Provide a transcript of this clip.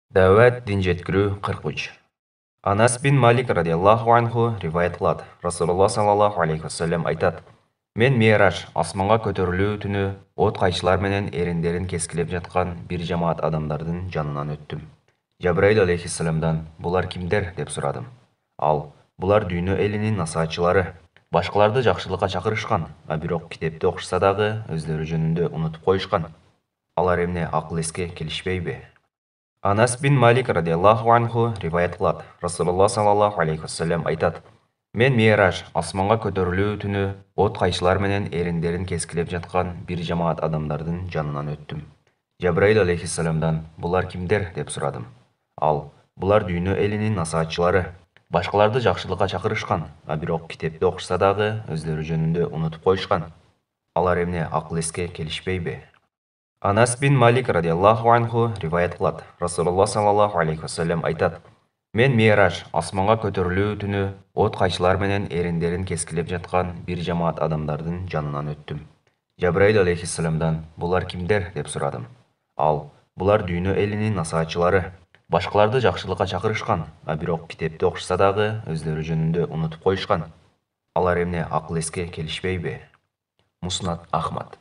Дәуәт дин жеткірүү 43. Анас бин Малик радиаллаху анху ривайет қылады. Расулалла саллаллаху алейхи вассалам айтады: Мен Ми'раж асманға көтерілүү түні от қайшылар менен еріндерін кескілеп жатқан бір жамаат адамдардың жанынан өттім. Жабраил алейхиссаламдан бұлар кимдер деп сұрадым. Ал, бұлар дүйнө элинин насаатчылары. Башкаларды жакшылыкка чакырышкан, а бирок китепти окушса дагы өздөрү жөнүндө унутуп коюшкан. Алар эмне акыл эске келишпейби? Анас бин Малик радиаллаху анху ривайет қылады. Расулалла саллаллаху алейхи вассалам айтады: Мен Ми'раж асманға көтерілүү түні от кайшылар менен эриндерин кескилеп жаткан бир жамаат адамдардын жанынан өттүм. Жабраил алейхиссаламдан булар кимдер деп сурадым. Ал, булар дүйнө элинин насаатчылары. Башкаларды жакшылыкка чакырышкан, а бирок китепти окушса дагы өздөрү жөнүндө унутуп коюшкан. Алар эмне акыл эске келишпейби? Анас бин Малик радиаллаху анху ривайет қылады. Расулалла саллаллаху алейхи вассалам айтады: Мен Ми'раж асманға көтерілүү түні от кайшылар менен эриндерин кескилеп жаткан бир жамаат адамдардын жанынан өттүм. Жабраил алейхиссаламдан булар кимдер деп сурадым. Ал, булар дүйнө элинин насаатчылары. Башкаларды жакшылыкка чакырышкан, а бирок китепти окушса дагы өздөрү жөнүндө унутуп коюшкан. Алар эмне акыл эске келишпейби? Муснат Ахмад.